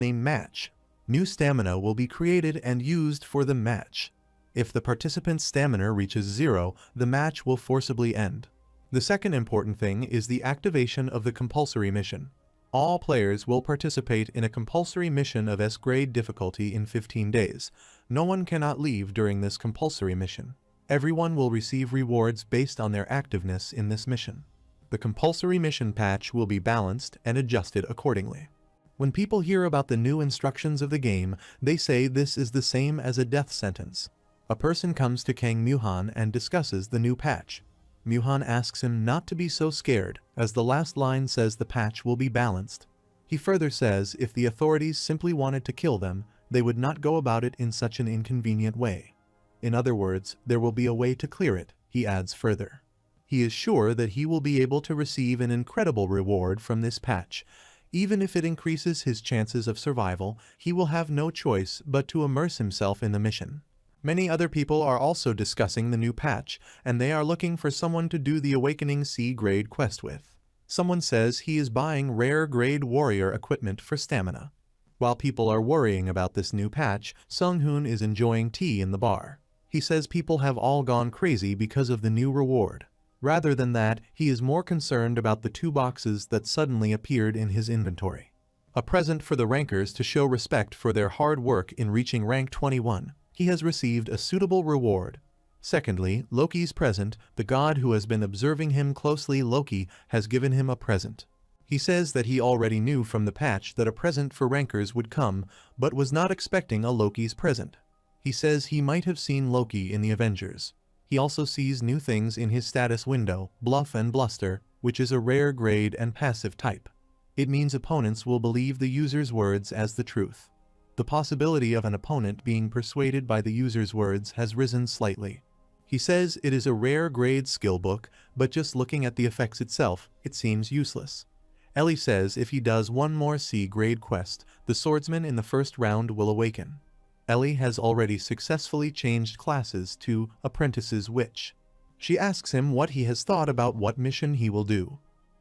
a match. New stamina will be created and used for the match. If the participant's stamina reaches 0, the match will forcibly end. The second important thing is the activation of the compulsory mission. All players will participate in a compulsory mission of S-grade difficulty in 15 days. No one cannot leave during this compulsory mission. Everyone will receive rewards based on their activeness in this mission. The compulsory mission patch will be balanced and adjusted accordingly. When people hear about the new instructions of the game, they say this is the same as a death sentence. A person comes to Kang Muhan and discusses the new patch. Muhan asks him not to be so scared, as the last line says the patch will be balanced. He further says if the authorities simply wanted to kill them, they would not go about it in such an inconvenient way. In other words, there will be a way to clear it, he adds further. He is sure that he will be able to receive an incredible reward from this patch. Even if it increases his chances of survival, he will have no choice but to immerse himself in the mission. Many other people are also discussing the new patch, and they are looking for someone to do the Awakening C-grade quest with. Someone says he is buying rare grade warrior equipment for stamina. While people are worrying about this new patch, Seonghoon is enjoying tea in the bar. He says people have all gone crazy because of the new reward. Rather than that, he is more concerned about the 2 boxes that suddenly appeared in his inventory. A present for the rankers to show respect for their hard work in reaching rank 21. He has received a suitable reward. Secondly, Loki's present, the god who has been observing him closely. Loki has given him a present. He says that he already knew from the patch that a present for rankers would come, but was not expecting a Loki's present. He says he might have seen Loki in the Avengers. He also sees new things in his status window, bluff and bluster, which is a rare grade and passive type. It means opponents will believe the user's words as the truth. The possibility of an opponent being persuaded by the user's words has risen slightly. He says it is a rare grade skill book, but just looking at the effects itself, it seems useless. Ellie says if he does one more C-grade quest, the swordsman in the first round will awaken. Ellie has already successfully changed classes to Apprentice's Witch. She asks him what he has thought about what mission he will do.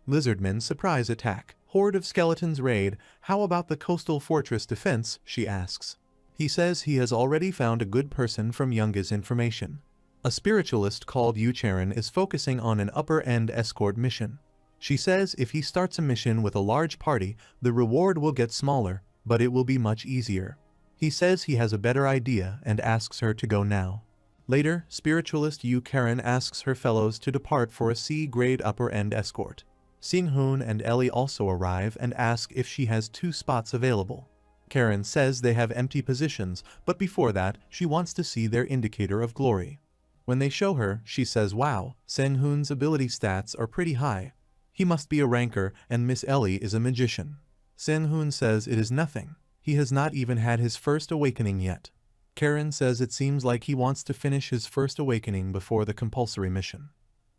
Lizardmen surprise attack. Horde of skeletons raid. How about the coastal fortress defense, she asks. He says he has already found a good person from Younga's information. A spiritualist called Yucharan is focusing on an upper-end escort mission. She says if he starts a mission with a large party, the reward will get smaller, but it will be much easier. He says he has a better idea and asks her to go now. Later, spiritualist Yucharan asks her fellows to depart for a C-grade upper-end escort. Seonghoon and Ellie also arrive and ask if she has 2 spots available. Karen says they have empty positions, but before that, she wants to see their indicator of glory. When they show her, she says wow, Seonghoon's ability stats are pretty high. He must be a ranker and Miss Ellie is a magician. Seonghoon says it is nothing. He has not even had his first awakening yet. Karen says it seems like he wants to finish his first awakening before the compulsory mission.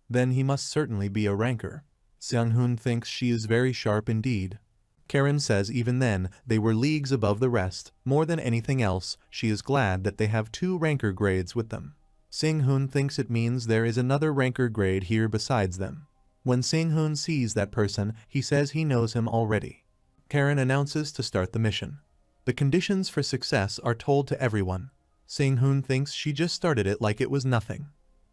Then he must certainly be a ranker. Seonghoon thinks she is very sharp indeed. Karen says even then, they were leagues above the rest. More than anything else, she is glad that they have 2 ranker grades with them. Seonghoon thinks it means there is another ranker grade here besides them. When Seonghoon sees that person, he says he knows him already. Karen announces to start the mission. The conditions for success are told to everyone. Seonghoon thinks she just started it like it was nothing.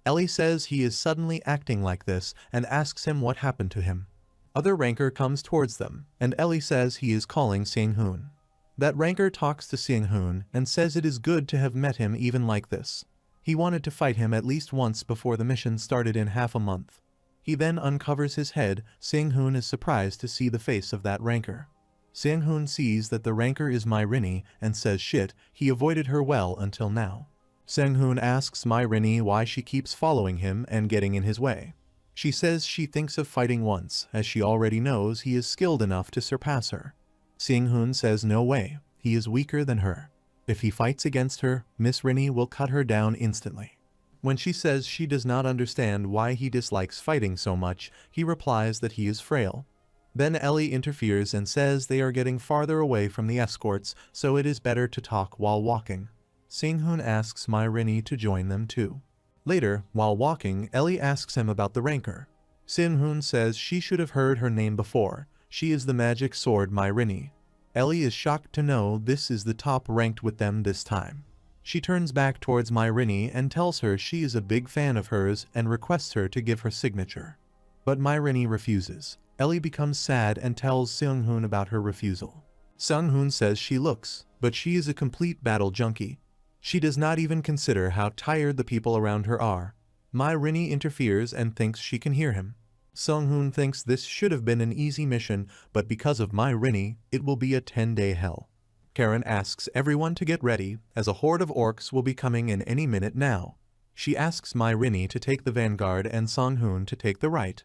Ellie says he is suddenly acting like this and asks him what happened to him. Other ranker comes towards them, and Ellie says he is calling Seonghoon. That ranker talks to Seonghoon and says it is good to have met him even like this. He wanted to fight him at least once before the mission started in half a month. He then uncovers his head. Seonghoon is surprised to see the face of that ranker. Seonghoon sees that the ranker is Myrini and says shit, he avoided her well until now. Seonghoon asks Myrini why she keeps following him and getting in his way. She says she thinks of fighting once, as she already knows he is skilled enough to surpass her. Seonghoon says no way, he is weaker than her. If he fights against her, Miss Rini will cut her down instantly. When she says she does not understand why he dislikes fighting so much, he replies that he is frail. Then Ellie interferes and says they are getting farther away from the escorts, so it is better to talk while walking. Seonghoon asks Myrini to join them too. Later, while walking, Ellie asks him about the ranker. Seonghoon says she should have heard her name before. She is the magic sword Myrini. Ellie is shocked to know this is the top ranked with them this time. She turns back towards Myrini and tells her she is a big fan of hers and requests her to give her signature. But Myrini refuses. Ellie becomes sad and tells Seonghoon about her refusal. Seonghoon says she looks, but she is a complete battle junkie. She does not even consider how tired the people around her are. Myrini interferes and thinks she can hear him. Seonghoon thinks this should have been an easy mission, but because of Myrini, it will be a 10-day hell. Karen asks everyone to get ready, as a horde of orcs will be coming in any minute now. She asks Myrini to take the vanguard and Seonghoon to take the right.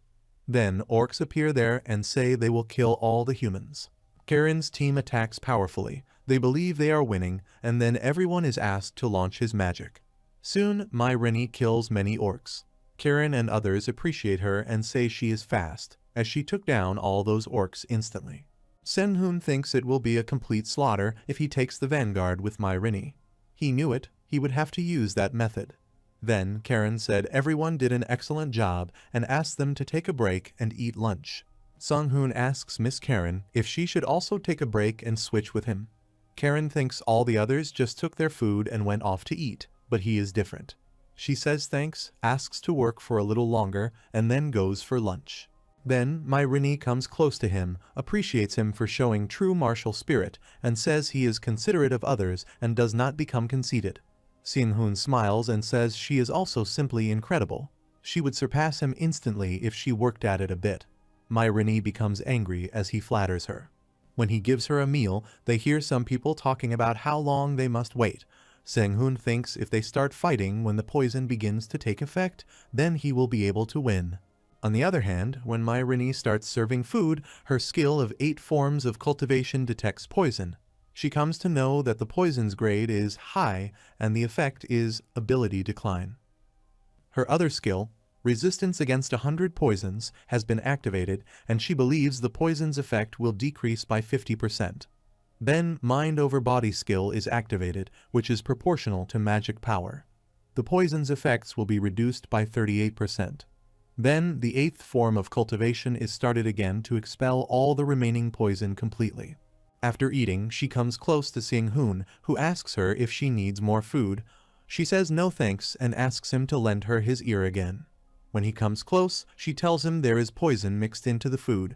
Then orcs appear there and say they will kill all the humans. Karen's team attacks powerfully. They believe they are winning, and then everyone is asked to launch his magic. Soon, Myrini kills many orcs. Karen and others appreciate her and say she is fast, as she took down all those orcs instantly. Seonghoon thinks it will be a complete slaughter if he takes the vanguard with Myrini. He knew it, he would have to use that method. Then Karen said everyone did an excellent job and asked them to take a break and eat lunch. Seonghoon asks Miss Karen if she should also take a break and switch with him. Karen thinks all the others just took their food and went off to eat, but he is different. She says thanks, asks to work for a little longer, and then goes for lunch. Then Myrini comes close to him, appreciates him for showing true martial spirit, and says he is considerate of others and does not become conceited. Seonghoon smiles and says she is also simply incredible. She would surpass him instantly if she worked at it a bit. Myrini becomes angry as he flatters her. When he gives her a meal, they hear some people talking about how long they must wait. Seonghoon thinks if they start fighting when the poison begins to take effect, then he will be able to win. On the other hand, when Myrini starts serving food, her skill of 8 forms of cultivation detects poison. She comes to know that the poison's grade is high and the effect is ability decline. Her other skill, resistance against 100 poisons, has been activated, and she believes the poison's effect will decrease by 50%. Then mind over body skill is activated, which is proportional to magic power. The poison's effects will be reduced by 38%. Then the 8th form of cultivation is started again to expel all the remaining poison completely. After eating, she comes close to Seonghoon, who asks her if she needs more food. She says no thanks and asks him to lend her his ear again. When he comes close, she tells him there is poison mixed into the food.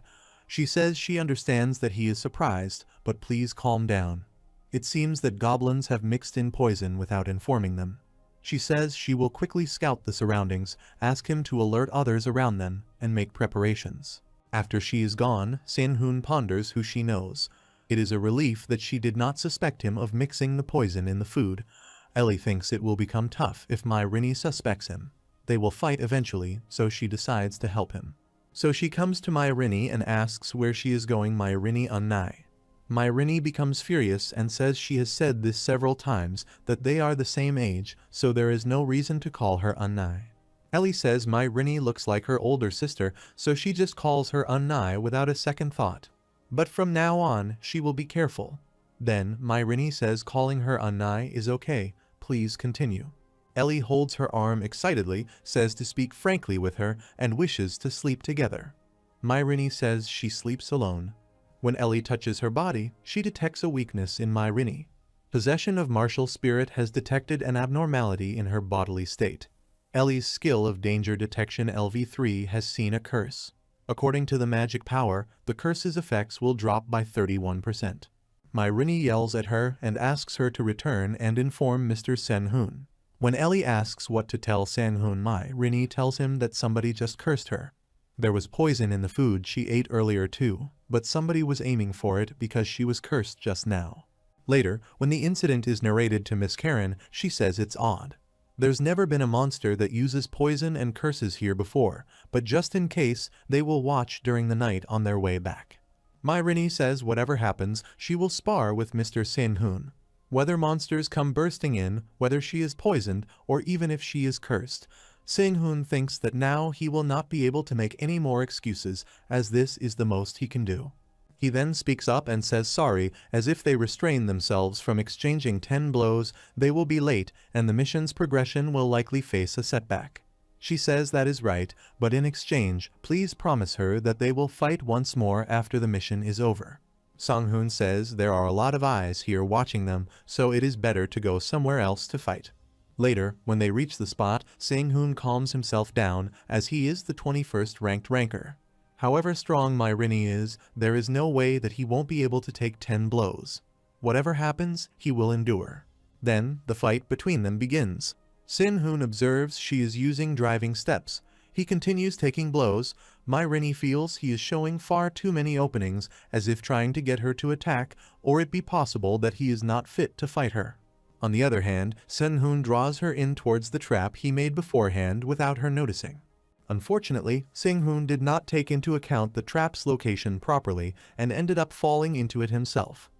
She says she understands that he is surprised, but please calm down. It seems that goblins have mixed in poison without informing them. She says she will quickly scout the surroundings, ask him to alert others around them, and make preparations. After she is gone, Seonghoon ponders who she knows. It is a relief that she did not suspect him of mixing the poison in the food. Ellie thinks it will become tough if Myrini suspects him. They will fight eventually, so she decides to help him. So she comes to Myrini and asks where she is going. Myrini unnai. Myrini becomes furious and says she has said this several times, that they are the same age, so there is no reason to call her unnai. Ellie says Myrini looks like her older sister, so she just calls her unnai without a second thought. But from now on, she will be careful. Then Myrini says calling her unnai is okay, please continue. Ellie holds her arm excitedly, says to speak frankly with her, and wishes to sleep together. Myrini says she sleeps alone. When Ellie touches her body, she detects a weakness in Myrini. Possession of martial spirit has detected an abnormality in her bodily state. Ellie's skill of danger detection LV3 has seen a curse. According to the magic power, the curse's effects will drop by 31%. Myrini yells at her and asks her to return and inform Mr. Seonghoon. When Ellie asks what to tell Seonghoon, Myrini tells him that somebody just cursed her. There was poison in the food she ate earlier too, but somebody was aiming for it because she was cursed just now. Later, when the incident is narrated to Miss Karen, she says it's odd. There's never been a monster that uses poison and curses here before, but just in case, they will watch during the night on their way back. Myrini says whatever happens, she will spar with Mr. Seonghoon. Whether monsters come bursting in, whether she is poisoned, or even if she is cursed, Seonghoon thinks that now he will not be able to make any more excuses, as this is the most he can do. He then speaks up and says sorry, as if they restrain themselves from exchanging 10 blows, they will be late and the mission's progression will likely face a setback. She says that is right, but in exchange, please promise her that they will fight once more after the mission is over. Seonghoon says there are a lot of eyes here watching them, so it is better to go somewhere else to fight. Later, when they reach the spot, Seonghoon calms himself down as he is the 21st ranked ranker. However strong my Rini is, there is no way that he won't be able to take 10 blows. Whatever happens, he will endure. Then, the fight between them begins. Seonghoon observes she is using driving steps. He continues taking blows. My Rini feels he is showing far too many openings, as if trying to get her to attack, or it be possible that he is not fit to fight her. On the other hand, Seonghoon draws her in towards the trap he made beforehand without her noticing. Unfortunately, Seonghoon did not take into account the trap's location properly and ended up falling into it himself.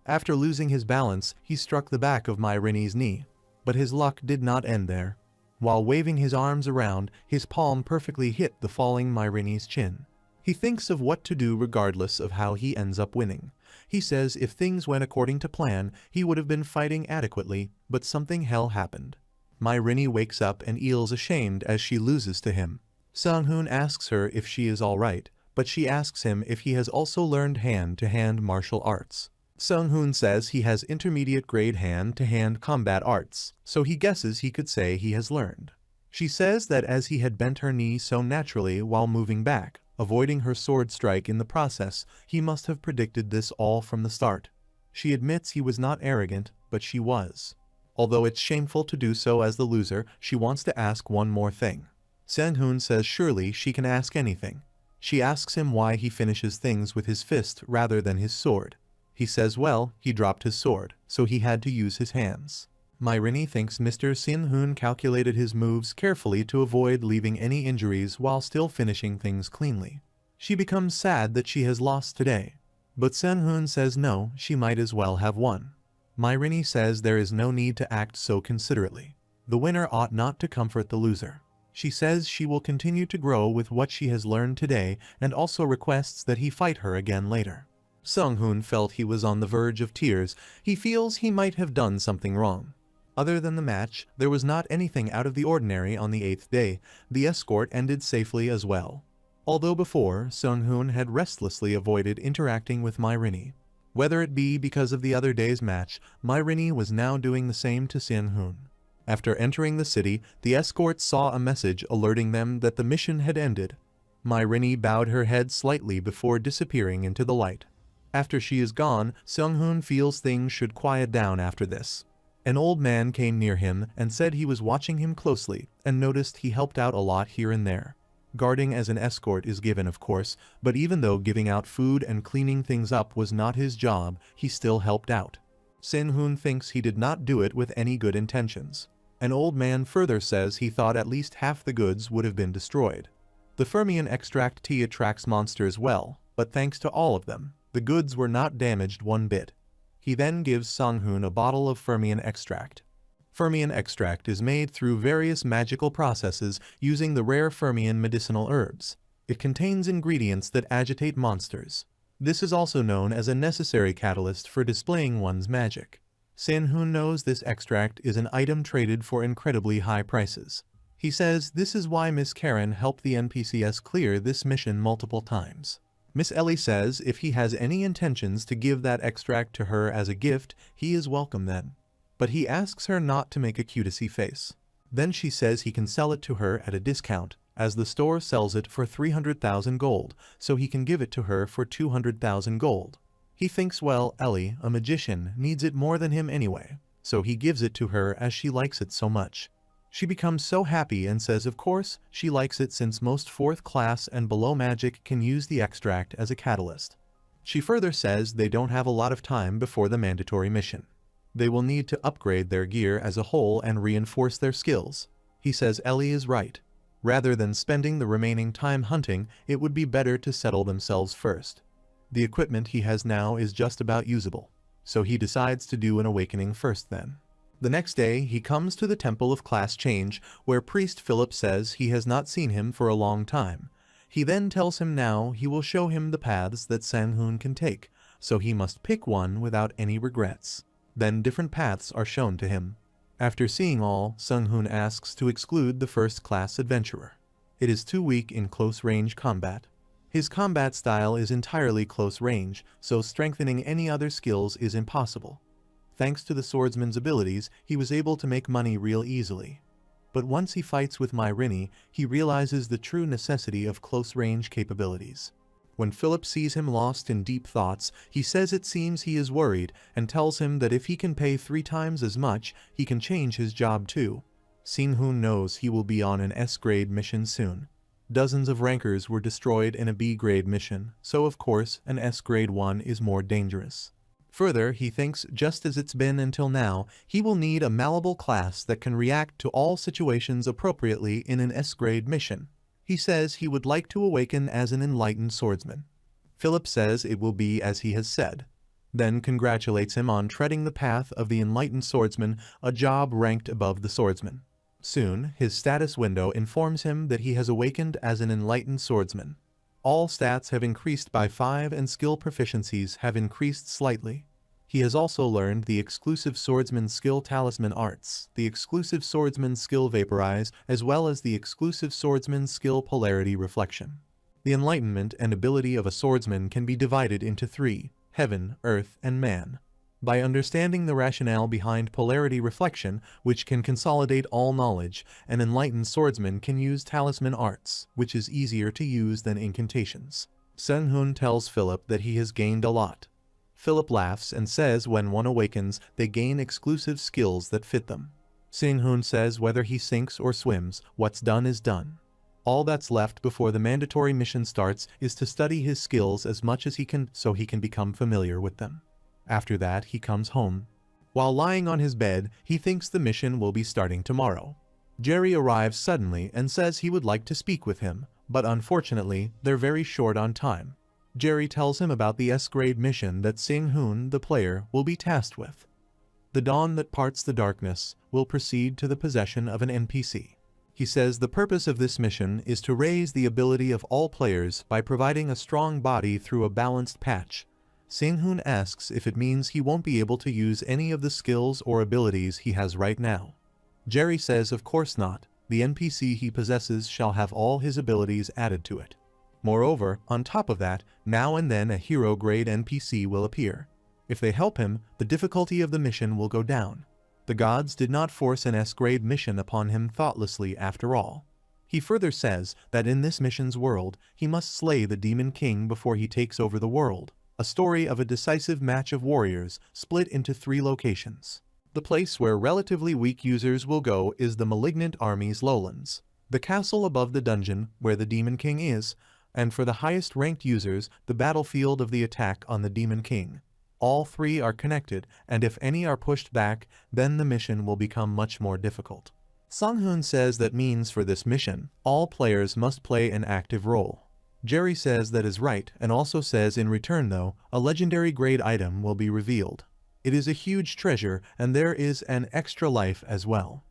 After losing his balance, he struck the back of my Rini's knee. But his luck did not end there. While waving his arms around, his palm perfectly hit the falling my Rini's chin. He thinks of what to do regardless of how he ends up winning. He says if things went according to plan, he would have been fighting adequately, but something hell happened. My Rini wakes up and feels ashamed as she loses to him. Seonghoon asks her if she is alright, but she asks him if he has also learned hand-to-hand martial arts. Seonghoon says he has intermediate grade hand-to-hand combat arts, so he guesses he could say he has learned. She says that as he had bent her knee so naturally while moving back, avoiding her sword strike in the process, he must have predicted this all from the start. She admits he was not arrogant, but she was. Although it's shameful to do so as the loser, she wants to ask one more thing. Seonghoon says surely she can ask anything. She asks him why he finishes things with his fist rather than his sword. He says well, he dropped his sword, so he had to use his hands. My Rini thinks Mr. Seonghoon calculated his moves carefully to avoid leaving any injuries while still finishing things cleanly. She becomes sad that she has lost today. But Seonghoon says no, she might as well have won. My Rini says there is no need to act so considerately. The winner ought not to comfort the loser. She says she will continue to grow with what she has learned today and also requests that he fight her again later. Seonghoon felt he was on the verge of tears. He feels he might have done something wrong. Other than the match, there was not anything out of the ordinary on the 8th day. The escort ended safely as well. Although before, Seonghoon had restlessly avoided interacting with my Rini. Whether it be because of the other day's match, my Rini was now doing the same to Seonghoon. After entering the city, the escort saw a message alerting them that the mission had ended. My Rini bowed her head slightly before disappearing into the light. After she is gone, Seonghoon feels things should quiet down after this. An old man came near him and said he was watching him closely and noticed he helped out a lot here and there. Guarding as an escort is given of course, but even though giving out food and cleaning things up was not his job, he still helped out. Seonghoon thinks he did not do it with any good intentions. An old man further says he thought at least half the goods would have been destroyed. The Fermion extract tea attracts monsters well, but thanks to all of them, the goods were not damaged one bit. He then gives Seonghoon a bottle of Fermion extract. Fermion extract is made through various magical processes using the rare Fermion medicinal herbs. It contains ingredients that agitate monsters. This is also known as a necessary catalyst for displaying one's magic. Seonghoon knows this extract is an item traded for incredibly high prices. He says this is why Miss Karen helped the NPCs clear this mission multiple times. Miss Ellie says if he has any intentions to give that extract to her as a gift, he is welcome then. But he asks her not to make a cutesy face. Then she says he can sell it to her at a discount, as the store sells it for 300,000 gold, so he can give it to her for 200,000 gold. He thinks well, Ellie, a magician, needs it more than him anyway, so he gives it to her as she likes it so much. She becomes so happy and says of course she likes it since most 4th class and below magic can use the extract as a catalyst. She further says they don't have a lot of time before the mandatory mission. They will need to upgrade their gear as a whole and reinforce their skills. He says Ellie is right. Rather than spending the remaining time hunting, it would be better to settle themselves first. The equipment he has now is just about usable, so he decides to do an awakening first then. The next day, he comes to the Temple of Class Change, where Priest Philip says he has not seen him for a long time. He then tells him now he will show him the paths that Seonghoon can take, so he must pick one without any regrets. Then different paths are shown to him. After seeing all, Seonghoon asks to exclude the first-class adventurer. It is too weak in close-range combat. His combat style is entirely close range, so strengthening any other skills is impossible. Thanks to the swordsman's abilities, he was able to make money real easily. But once he fights with Rini, he realizes the true necessity of close-range capabilities. When Philip sees him lost in deep thoughts, he says it seems he is worried and tells him that if he can pay 3 times as much, he can change his job too. Seonghoon knows he will be on an S-grade mission soon. Dozens of rankers were destroyed in a B-grade mission, so of course an S-grade one is more dangerous. Further, he thinks just as it's been until now, he will need a malleable class that can react to all situations appropriately in an S-grade mission. He says he would like to awaken as an enlightened swordsman. Philip says it will be as he has said, then congratulates him on treading the path of the enlightened swordsman, a job ranked above the swordsman. Soon, his status window informs him that he has awakened as an enlightened swordsman. All stats have increased by 5 and skill proficiencies have increased slightly. He has also learned the exclusive swordsman skill talisman arts, the exclusive swordsman skill vaporize, as well as the exclusive swordsman skill polarity reflection. The enlightenment and ability of a swordsman can be divided into 3, heaven, earth, and man. By understanding the rationale behind polarity reflection, which can consolidate all knowledge, an enlightened swordsman can use talisman arts, which is easier to use than incantations. Seonghoon tells Philip that he has gained a lot. Philip laughs and says when one awakens, they gain exclusive skills that fit them. Seonghoon says whether he sinks or swims, what's done is done. All that's left before the mandatory mission starts is to study his skills as much as he can so he can become familiar with them. After that, he comes home. While lying on his bed, he thinks the mission will be starting tomorrow. Jerry arrives suddenly and says he would like to speak with him, but unfortunately, they're very short on time. Jerry tells him about the S-grade mission that Seonghoon, the player, will be tasked with. The dawn that parts the darkness will proceed to the possession of an NPC. He says the purpose of this mission is to raise the ability of all players by providing a strong body through a balanced patch. Seonghoon asks if it means he won't be able to use any of the skills or abilities he has right now. Jerry says of course not, the NPC he possesses shall have all his abilities added to it. Moreover, on top of that, now and then a hero-grade NPC will appear. If they help him, the difficulty of the mission will go down. The gods did not force an S-grade mission upon him thoughtlessly after all. He further says that in this mission's world, he must slay the Demon King before he takes over the world. A story of a decisive match of warriors split into 3 locations. The place where relatively weak users will go is the Malignant Army's lowlands, the castle above the dungeon where the Demon King is, and for the highest ranked users, the battlefield of the attack on the Demon King. All 3 are connected, and if any are pushed back, then the mission will become much more difficult. Seonghoon says that means for this mission, all players must play an active role. Jerry says that is right and also says in return though, a legendary grade item will be revealed. It is a huge treasure and there is an extra life as well.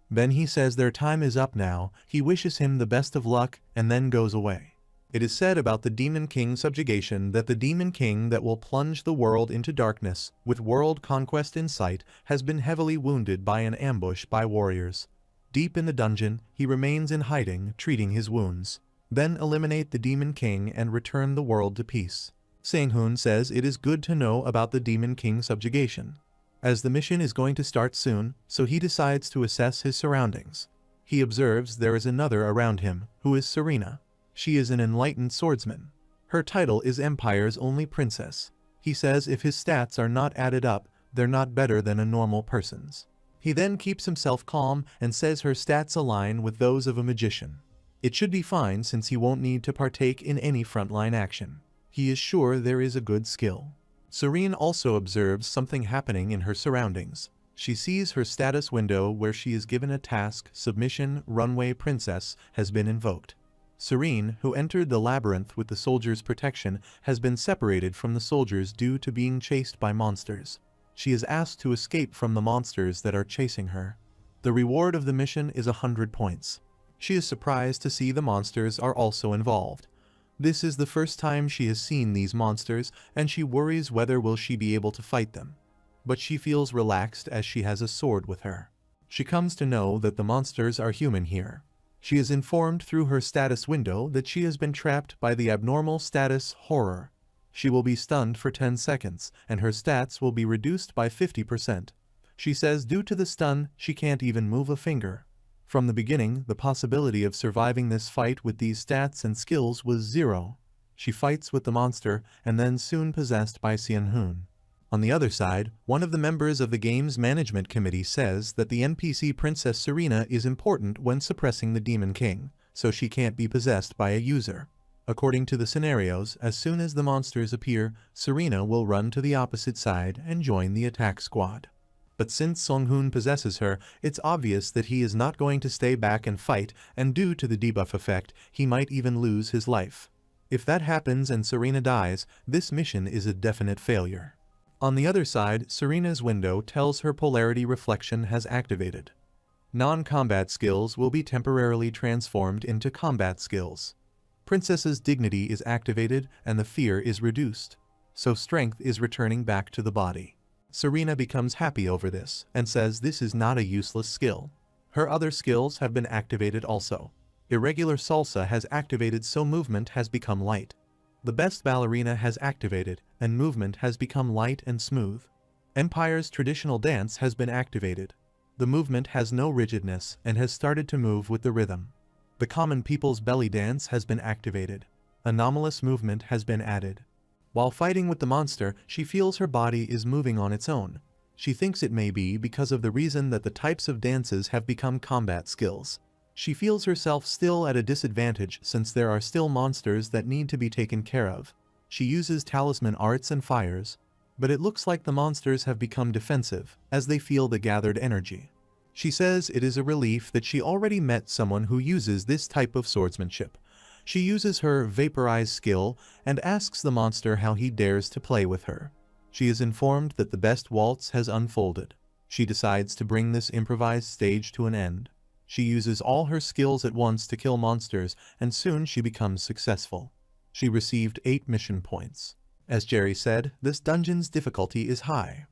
Then he says their time is up now, he wishes him the best of luck and then goes away. It is said about the Demon King subjugation that the Demon King that will plunge the world into darkness, with world conquest in sight, has been heavily wounded by an ambush by warriors. Deep in the dungeon, he remains in hiding, treating his wounds. Then eliminate the Demon King and return the world to peace. Seonghoon says it is good to know about the Demon King subjugation, as the mission is going to start soon, so he decides to assess his surroundings. He observes there is another around him, who is Serena. She is an enlightened swordsman. Her title is Empire's only princess. He says if his stats are not added up, they're not better than a normal person's. He then keeps himself calm and says her stats align with those of a magician. It should be fine since he won't need to partake in any frontline action. He is sure there is a good skill. Serene also observes something happening in her surroundings. She sees her status window where she is given a task, Submission Runway Princess, has been invoked. Serene, who entered the labyrinth with the soldiers' protection, has been separated from the soldiers due to being chased by monsters. She is asked to escape from the monsters that are chasing her. The reward of the mission is 100 points. She is surprised to see the monsters are also involved. This is the first time she has seen these monsters, and she worries whether will she be able to fight them. But she feels relaxed as she has a sword with her. She comes to know that the monsters are human here. She is informed through her status window that she has been trapped by the abnormal status horror. She will be stunned for 10 seconds, and her stats will be reduced by 50%. She says due to the stun, she can't even move a finger. From the beginning, the possibility of surviving this fight with these stats and skills was 0. She fights with the monster, and then soon possessed by Seonghoon. On the other side, one of the members of the game's management committee says that the NPC Princess Serena is important when suppressing the Demon King, so she can't be possessed by a user. According to the scenarios, as soon as the monsters appear, Serena will run to the opposite side and join the attack squad. But since Seonghoon possesses her, it's obvious that he is not going to stay back and fight, and due to the debuff effect, he might even lose his life. If that happens and Serena dies, this mission is a definite failure. On the other side, Serena's window tells her polarity reflection has activated. Non-combat skills will be temporarily transformed into combat skills. Princess's dignity is activated and the fear is reduced, so strength is returning back to the body. Serena becomes happy over this and says this is not a useless skill. Her other skills have been activated also. Irregular salsa has activated, so movement has become light. The best ballerina has activated and movement has become light and smooth. Empire's traditional dance has been activated. The movement has no rigidness and has started to move with the rhythm. The common people's belly dance has been activated. Anomalous movement has been added. While fighting with the monster, she feels her body is moving on its own. She thinks it may be because of the reason that the types of dances have become combat skills. She feels herself still at a disadvantage since there are still monsters that need to be taken care of. She uses talisman arts and fires, but it looks like the monsters have become defensive as they feel the gathered energy. She says it is a relief that she already met someone who uses this type of swordsmanship. She uses her vaporize skill and asks the monster how he dares to play with her. She is informed that the best waltz has unfolded. She decides to bring this improvised stage to an end. She uses all her skills at once to kill monsters, and soon she becomes successful. She received 8 mission points. As Jerry said, this dungeon's difficulty is high.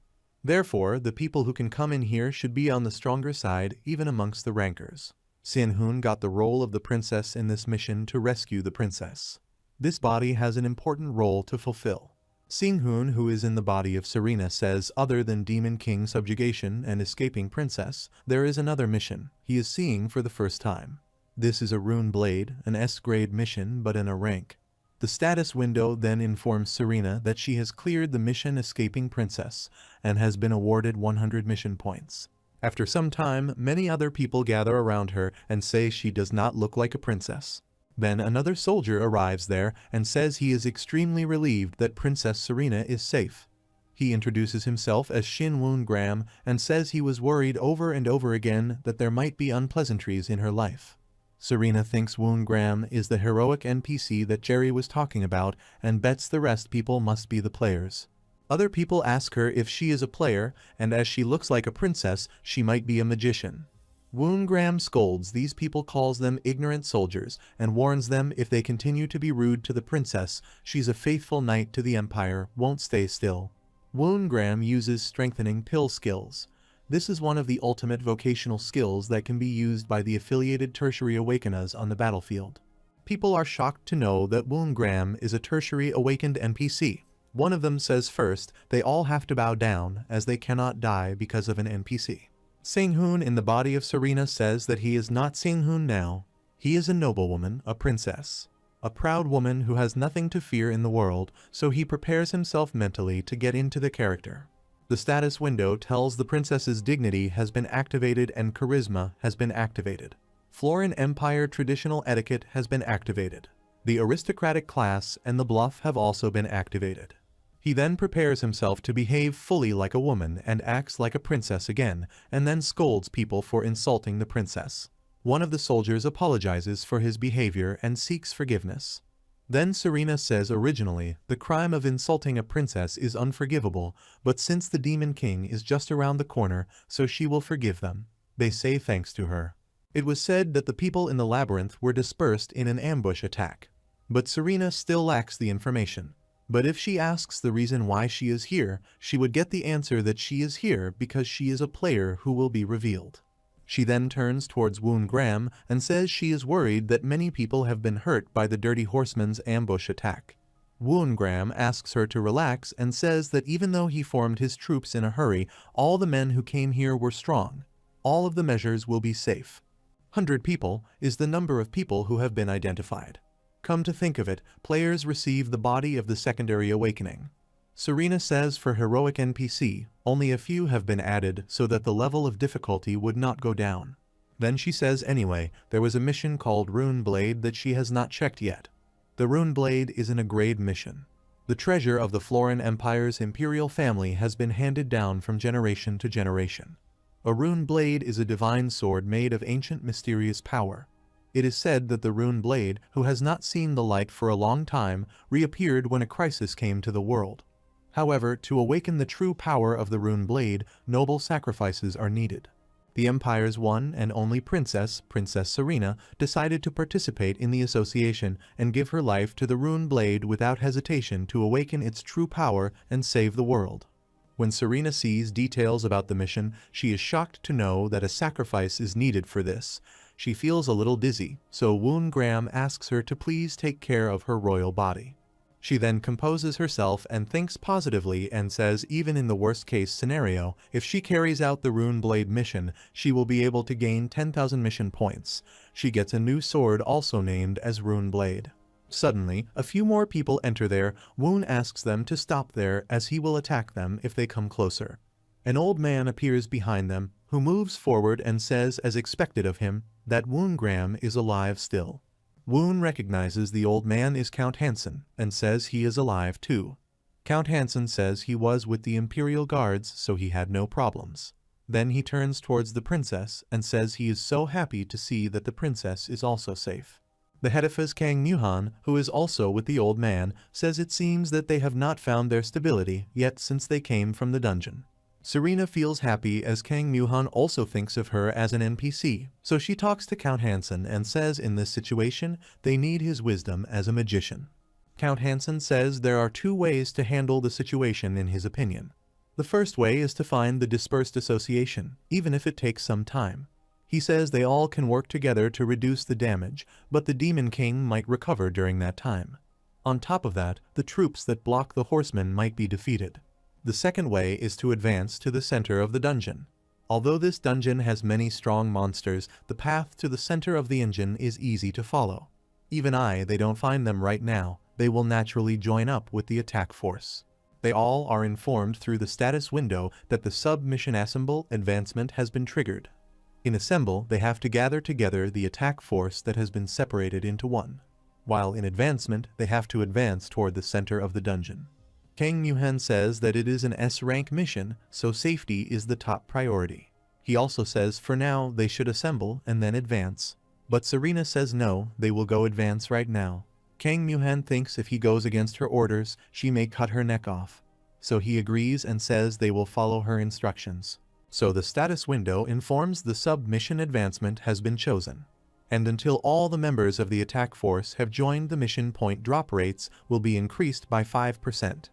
Therefore, the people who can come in here should be on the stronger side even amongst the rankers. Seonghoon got the role of the princess in this mission to rescue the princess. This body has an important role to fulfill. Seonghoon, who is in the body of Serena, says other than Demon King subjugation and escaping princess, there is another mission he is seeing for the first time. This is a rune blade, an S-grade mission but in a rank. The status window then informs Serena that she has cleared the mission escaping princess and has been awarded 100 mission points. After some time, many other people gather around her and say she does not look like a princess. Then another soldier arrives there and says he is extremely relieved that Princess Serena is safe. He introduces himself as Shin Woon-gram and says he was worried over and over again that there might be unpleasantries in her life. Serena thinks Woon-gram is the heroic NPC that Jerry was talking about and bets the rest people must be the players. Other people ask her if she is a player, and as she looks like a princess, she might be a magician. Woon-gram scolds these people, calls them ignorant soldiers, and warns them if they continue to be rude to the princess, she's a faithful knight to the empire, won't stay still. Woon-gram uses strengthening pill skills. This is one of the ultimate vocational skills that can be used by the affiliated tertiary awakeners on the battlefield. People are shocked to know that Woon-gram is a tertiary awakened NPC. One of them says first, they all have to bow down as they cannot die because of an NPC. Seonghoon in the body of Serena says that he is not Seonghoon now. He is a noblewoman, a princess. A proud woman who has nothing to fear in the world, so he prepares himself mentally to get into the character. The status window tells the princess's dignity has been activated and charisma has been activated. Florin Empire traditional etiquette has been activated. The aristocratic class and the bluff have also been activated. He then prepares himself to behave fully like a woman and acts like a princess again, and then scolds people for insulting the princess. One of the soldiers apologizes for his behavior and seeks forgiveness. Then Serena says originally, the crime of insulting a princess is unforgivable, but since the Demon King is just around the corner, so she will forgive them. They say thanks to her. It was said that the people in the labyrinth were dispersed in an ambush attack. But Serena still lacks the information. But if she asks the reason why she is here, she would get the answer that she is here because she is a player who will be revealed. She then turns towards Woon Graham and says she is worried that many people have been hurt by the Dirty Horseman's ambush attack. Woon Graham asks her to relax and says that even though he formed his troops in a hurry, all the men who came here were strong. All of the measures will be safe. 100 people is the number of people who have been identified. Come to think of it, players receive the body of the secondary awakening. Serena says for heroic NPC, only a few have been added so that the level of difficulty would not go down. Then she says anyway, there was a mission called Rune Blade that she has not checked yet. The Rune Blade isn't a grade mission. The treasure of the Floran Empire's imperial family has been handed down from generation to generation. A Rune Blade is a divine sword made of ancient mysterious power. It is said that the Rune Blade, who has not seen the light for a long time, reappeared when a crisis came to the world. However, to awaken the true power of the Rune Blade, noble sacrifices are needed. The Empire's one and only princess, Princess Serena, decided to participate in the association and give her life to the Rune Blade without hesitation to awaken its true power and save the world. When Serena sees details about the mission, she is shocked to know that a sacrifice is needed for this. She feels a little dizzy, so Woon Graham asks her to please take care of her royal body. She then composes herself and thinks positively and says even in the worst-case scenario, if she carries out the Rune Blade mission, she will be able to gain 10,000 mission points. She gets a new sword also named as Rune Blade. Suddenly, a few more people enter there. Woon asks them to stop there as he will attack them if they come closer. An old man appears behind them, who moves forward and says as expected of him, that Woon Graham is alive still. Woon recognizes the old man is Count Hansen and says he is alive too. Count Hansen says he was with the Imperial Guards so he had no problems. Then he turns towards the princess and says he is so happy to see that the princess is also safe. The head of his Kang Myuhan, who is also with the old man, says it seems that they have not found their stability yet since they came from the dungeon. Serena feels happy as Kang Myuhan also thinks of her as an NPC, so she talks to Count Hansen and says in this situation they need his wisdom as a magician. Count Hansen says there are two ways to handle the situation in his opinion. The first way is to find the dispersed association, even if it takes some time. He says they all can work together to reduce the damage, but the Demon King might recover during that time. On top of that, the troops that block the horsemen might be defeated. The second way is to advance to the center of the dungeon. Although this dungeon has many strong monsters, the path to the center of the engine is easy to follow. Even they don't find them right now, they will naturally join up with the attack force. They all are informed through the status window that the sub-mission Assemble advancement has been triggered. In Assemble, they have to gather together the attack force that has been separated into one. While in Advancement, they have to advance toward the center of the dungeon. Kang Myuhan says that it is an S-rank mission, so safety is the top priority. He also says for now they should assemble and then advance. But Serena says no, they will go advance right now. Kang Myuhan thinks if he goes against her orders, she may cut her neck off. So he agrees and says they will follow her instructions. So the status window informs the sub-mission advancement has been chosen. And until all the members of the attack force have joined, the mission point drop rates will be increased by 5%.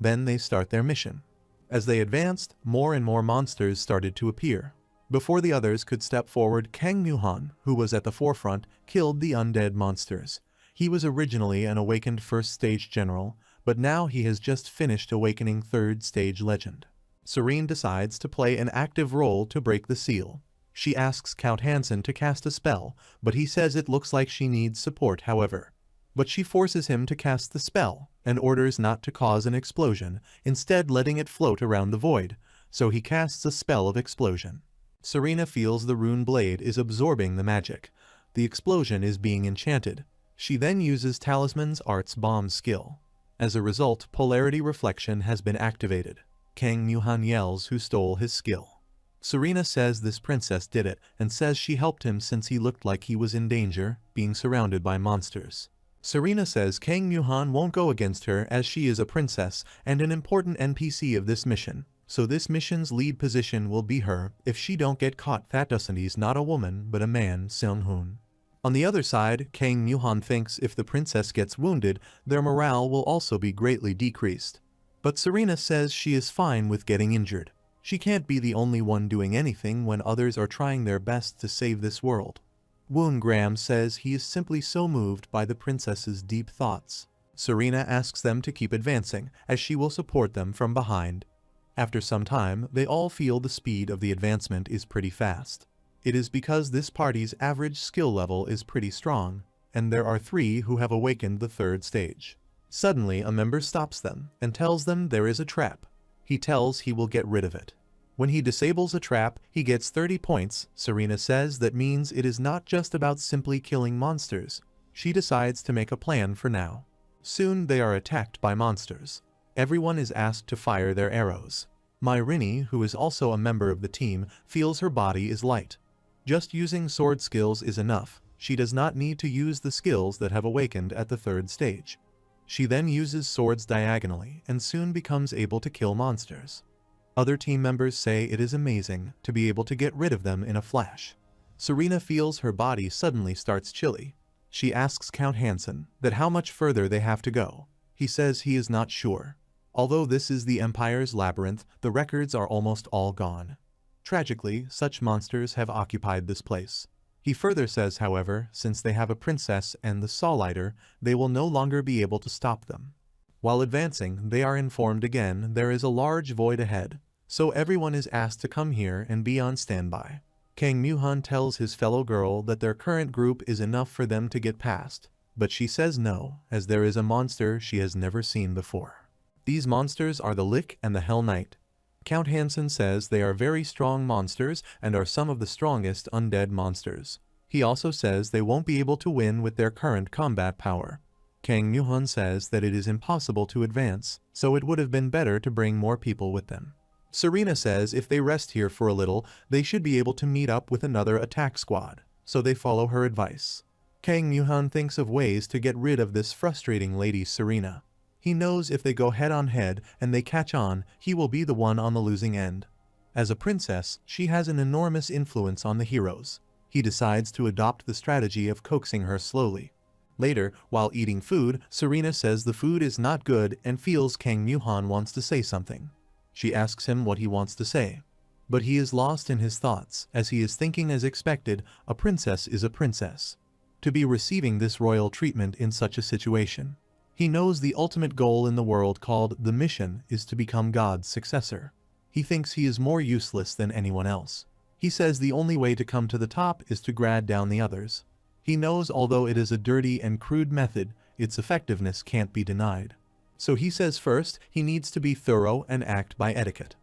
Then they start their mission. As they advanced, more and more monsters started to appear. Before the others could step forward, Kang Myuhan, who was at the forefront, killed the undead monsters. He was originally an awakened first stage general, but now he has just finished awakening third stage legend. Serene decides to play an active role to break the seal. She asks Count Hansen to cast a spell, but he says it looks like she needs support however. But she forces him to cast the spell, and orders not to cause an explosion, instead letting it float around the void, so he casts a spell of explosion. Serena feels the Rune Blade is absorbing the magic. The explosion is being enchanted. She then uses Talisman's Art's Bomb skill. As a result, Polarity Reflection has been activated. Kang Myuhan yells who stole his skill. Serena says this princess did it, and says she helped him since he looked like he was in danger, being surrounded by monsters. Serena says Kang Myuhan won't go against her as she is a princess and an important NPC of this mission, so this mission's lead position will be her if she don't get caught. That doesn't, he's not a woman but a man, Seonghoon. On the other side, Kang Myuhan thinks if the princess gets wounded, their morale will also be greatly decreased. But Serena says she is fine with getting injured. She can't be the only one doing anything when others are trying their best to save this world. Woon Graham says he is simply so moved by the princess's deep thoughts. Serena asks them to keep advancing, as she will support them from behind. After some time, they all feel the speed of the advancement is pretty fast. It is because this party's average skill level is pretty strong, and there are 3 who have awakened the 3rd stage. Suddenly, a member stops them and tells them there is a trap. He tells he will get rid of it. When he disables a trap, he gets 30 points. Serena says that means it is not just about simply killing monsters. She decides to make a plan for now. Soon they are attacked by monsters. Everyone is asked to fire their arrows. Myrini, who is also a member of the team, feels her body is light. Just using sword skills is enough. She does not need to use the skills that have awakened at the 3rd stage. She then uses swords diagonally and soon becomes able to kill monsters. Other team members say it is amazing to be able to get rid of them in a flash. Serena feels her body suddenly starts chilly. She asks Count Hansen that how much further they have to go. He says he is not sure. Although this is the Empire's labyrinth, the records are almost all gone. Tragically, such monsters have occupied this place. He further says, however, since they have a princess and the Sawlighter, they will no longer be able to stop them. While advancing, they are informed again there is a large void ahead, so everyone is asked to come here and be on standby. Kang Moo-han tells his fellow girl that their current group is enough for them to get past, but she says no, as there is a monster she has never seen before. These monsters are the Lick and the Hell Knight. Count Hansen says they are very strong monsters and are some of the strongest undead monsters. He also says they won't be able to win with their current combat power. Kang Moo-han says that it is impossible to advance, so it would have been better to bring more people with them. Serena says if they rest here for a little, they should be able to meet up with another attack squad, so they follow her advice. Kang Moo-han thinks of ways to get rid of this frustrating lady Serena. He knows if they go head-on-head and they catch on, he will be the one on the losing end. As a princess, she has an enormous influence on the heroes. He decides to adopt the strategy of coaxing her slowly. Later, while eating food, Serena says the food is not good and feels Kang Moo-han wants to say something. She asks him what he wants to say. But he is lost in his thoughts, as he is thinking as expected, a princess is a princess. To be receiving this royal treatment in such a situation. He knows the ultimate goal in the world called the mission is to become God's successor. He thinks he is more useless than anyone else. He says the only way to come to the top is to grad down the others. He knows although it is a dirty and crude method, its effectiveness can't be denied. So he says first, he needs to be thorough and act by etiquette.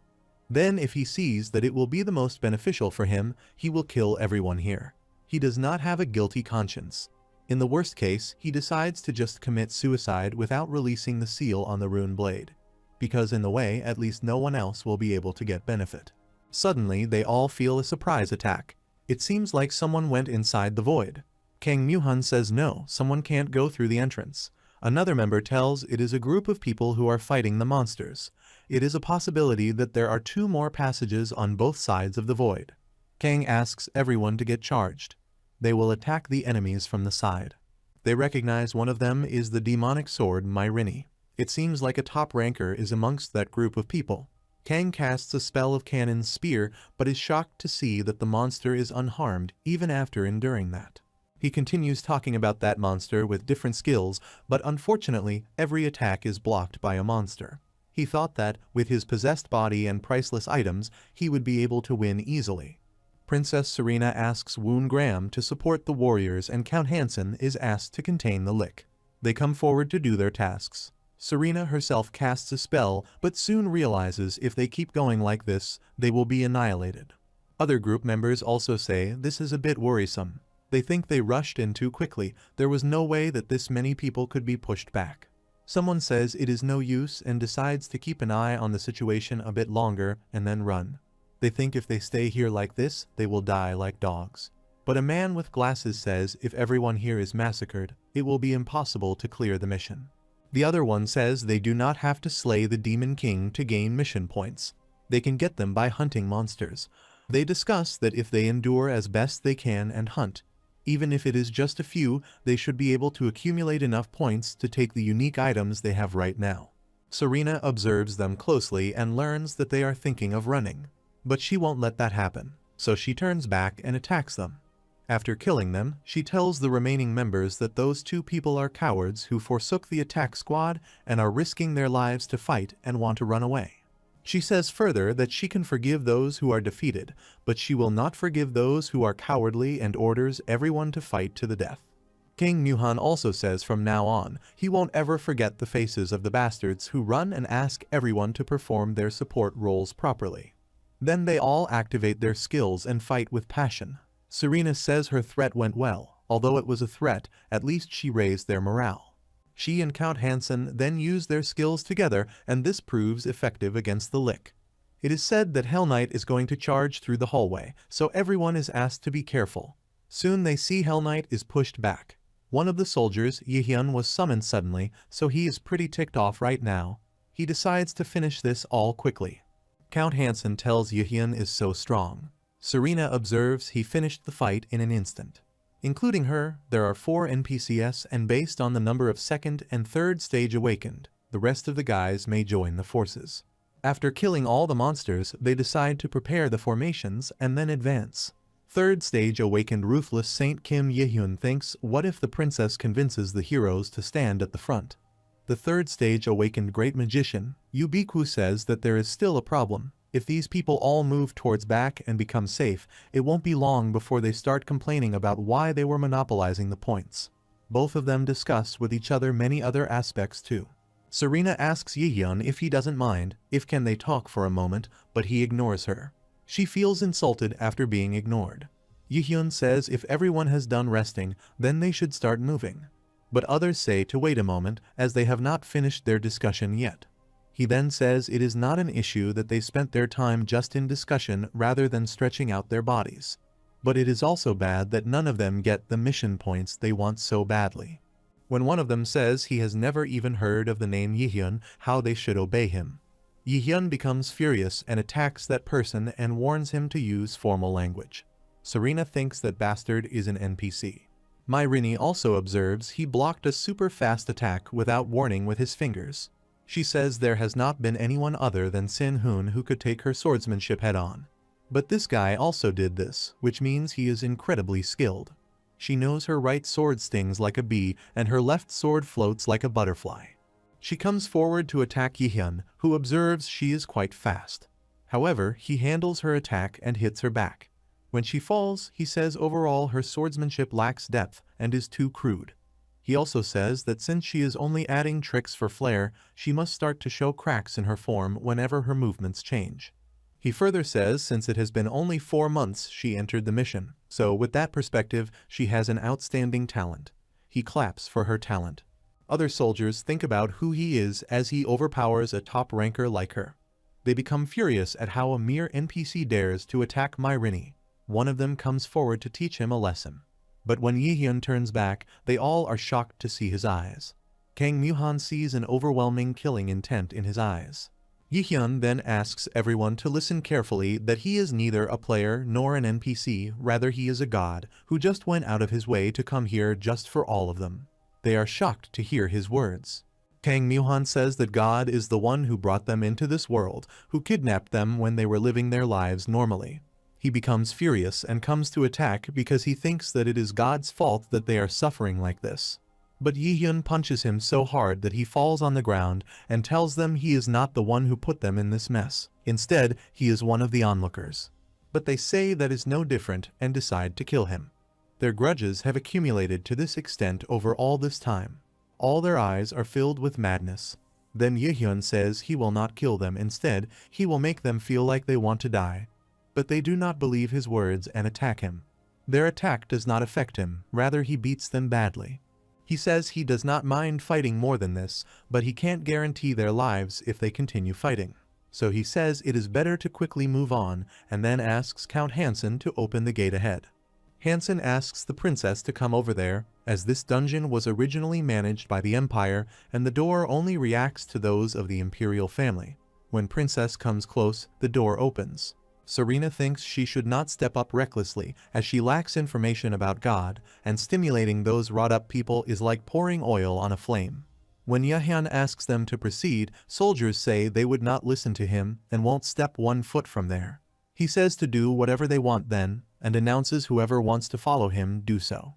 Then if he sees that it will be the most beneficial for him, he will kill everyone here. He does not have a guilty conscience. In the worst case, he decides to just commit suicide without releasing the seal on the rune blade. Because in the way, at least no one else will be able to get benefit. Suddenly, they all feel a surprise attack. It seems like someone went inside the void. Kang Moo-han says no, someone can't go through the entrance. Another member tells it is a group of people who are fighting the monsters. It is a possibility that there are 2 more passages on both sides of the void. Kang asks everyone to get charged. They will attack the enemies from the side. They recognize one of them is the demonic sword Myrini. It seems like a top ranker is amongst that group of people. Kang casts a spell of Cannon's spear, but is shocked to see that the monster is unharmed even after enduring that. He continues talking about that monster with different skills, but unfortunately, every attack is blocked by a monster. He thought that, with his possessed body and priceless items, he would be able to win easily. Princess Serena asks Woon Graham to support the warriors and Count Hansen is asked to contain the Lick. They come forward to do their tasks. Serena herself casts a spell, but soon realizes if they keep going like this, they will be annihilated. Other group members also say this is a bit worrisome. They think they rushed in too quickly. There was no way that this many people could be pushed back. Someone says it is no use and decides to keep an eye on the situation a bit longer and then run. They think if they stay here like this, they will die like dogs. But a man with glasses says if everyone here is massacred, it will be impossible to clear the mission. The other one says they do not have to slay the Demon King to gain mission points. They can get them by hunting monsters. They discuss that if they endure as best they can and hunt, even if it is just a few, they should be able to accumulate enough points to take the unique items they have right now. Serena observes them closely and learns that they are thinking of running. But she won't let that happen, so she turns back and attacks them. After killing them, she tells the remaining members that those two people are cowards who forsook the attack squad and are risking their lives to fight and want to run away. She says further that she can forgive those who are defeated, but she will not forgive those who are cowardly and orders everyone to fight to the death. King Muhan also says from now on, he won't ever forget the faces of the bastards who run and ask everyone to perform their support roles properly. Then they all activate their skills and fight with passion. Serena says her threat went well, although it was a threat, at least she raised their morale. She and Count Hansen then use their skills together, and this proves effective against the Lick. It is said that Hell Knight is going to charge through the hallway, so everyone is asked to be careful. Soon they see Hell Knight is pushed back. One of the soldiers, Yihyun, was summoned suddenly, so he is pretty ticked off right now. He decides to finish this all quickly. Count Hansen tells Yihyun is so strong. Serena observes he finished the fight in an instant. Including her, there are 4 NPCs, and based on the number of second and third stage awakened, the rest of the guys may join the forces. After killing all the monsters, they decide to prepare the formations and then advance. Third stage awakened ruthless Saint Kim Ye-hyun thinks, what if the princess convinces the heroes to stand at the front? The third stage awakened great magician, Yubiku, says that there is still a problem. If these people all move towards back and become safe, it won't be long before they start complaining about why they were monopolizing the points. Both of them discuss with each other many other aspects too. Serena asks Yihyun if he doesn't mind, if can they talk for a moment, but he ignores her. She feels insulted after being ignored. Yihyun says if everyone has done resting, then they should start moving. But others say to wait a moment, as they have not finished their discussion yet. He then says it is not an issue that they spent their time just in discussion rather than stretching out their bodies. But it is also bad that none of them get the mission points they want so badly. When one of them says he has never even heard of the name Yihyun, how they should obey him. Yihyun becomes furious and attacks that person and warns him to use formal language. Serena thinks that bastard is an NPC. Myrini also observes he blocked a super fast attack without warning with his fingers. She says there has not been anyone other than Seonghoon who could take her swordsmanship head-on. But this guy also did this, which means he is incredibly skilled. She knows her right sword stings like a bee and her left sword floats like a butterfly. She comes forward to attack Yihyun, who observes she is quite fast. However, he handles her attack and hits her back. When she falls, he says overall her swordsmanship lacks depth and is too crude. He also says that since she is only adding tricks for flair, she must start to show cracks in her form whenever her movements change. He further says since it has been only 4 months she entered the mission, so with that perspective, she has an outstanding talent. He claps for her talent. Other soldiers think about who he is as he overpowers a top ranker like her. They become furious at how a mere NPC dares to attack Myrini. One of them comes forward to teach him a lesson. But when Yihyun turns back, they all are shocked to see his eyes. Kang Muhan sees an overwhelming killing intent in his eyes. Yihyun then asks everyone to listen carefully that he is neither a player nor an NPC, rather he is a god, who just went out of his way to come here just for all of them. They are shocked to hear his words. Kang Muhan says that God is the one who brought them into this world, who kidnapped them when they were living their lives normally. He becomes furious and comes to attack because he thinks that it is God's fault that they are suffering like this. But Yihyun punches him so hard that he falls on the ground and tells them he is not the one who put them in this mess. Instead, he is one of the onlookers. But they say that is no different and decide to kill him. Their grudges have accumulated to this extent over all this time. All their eyes are filled with madness. Then Yihyun says he will not kill them, instead, he will make them feel like they want to die. But they do not believe his words and attack him. Their attack does not affect him, rather he beats them badly. He says he does not mind fighting more than this, but he can't guarantee their lives if they continue fighting. So he says it is better to quickly move on, and then asks Count Hansen to open the gate ahead. Hansen asks the princess to come over there, as this dungeon was originally managed by the Empire, and the door only reacts to those of the imperial family. When princess comes close, the door opens. Serena thinks she should not step up recklessly, as she lacks information about God, and stimulating those wrought-up people is like pouring oil on a flame. When Yehyun asks them to proceed, soldiers say they would not listen to him and won't step 1 foot from there. He says to do whatever they want then, and announces whoever wants to follow him do so.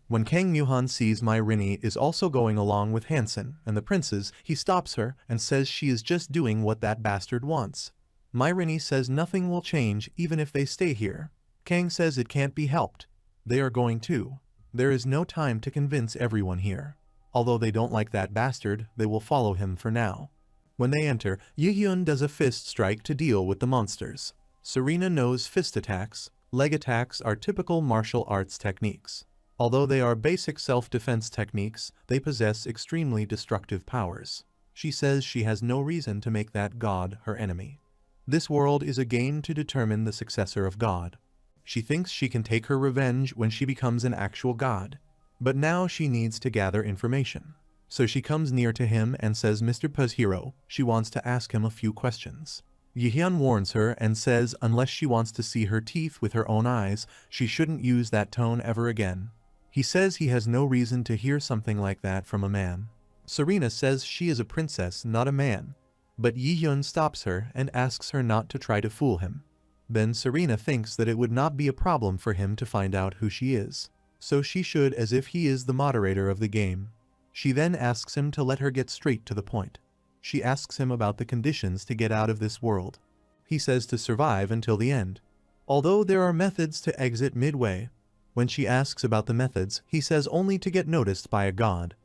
When Kang Myuhan sees Mai Rini is also going along with Hansen and the princes, he stops her and says she is just doing what that bastard wants. Mai Rini says nothing will change even if they stay here. Kang says it can't be helped. They are going to. There is no time to convince everyone here. Although they don't like that bastard, they will follow him for now. When they enter, Yihyun does a fist strike to deal with the monsters. Serena knows fist attacks. Leg attacks are typical martial arts techniques. Although they are basic self-defense techniques, they possess extremely destructive powers. She says she has no reason to make that god her enemy. This world is a game to determine the successor of God. She thinks she can take her revenge when she becomes an actual god. But now she needs to gather information. So she comes near to him and says Mr. Puz's hero, she wants to ask him a few questions. Yihyun warns her and says unless she wants to see her teeth with her own eyes, she shouldn't use that tone ever again. He says he has no reason to hear something like that from a man. Serena says she is a princess, not a man. But Yihyun stops her and asks her not to try to fool him. Then Serena thinks that it would not be a problem for him to find out who she is. So she should, as if he is the moderator of the game. She then asks him to let her get straight to the point. She asks him about the conditions to get out of this world. He says to survive until the end. Although there are methods to exit midway. When she asks about the methods, he says only to get noticed by a god.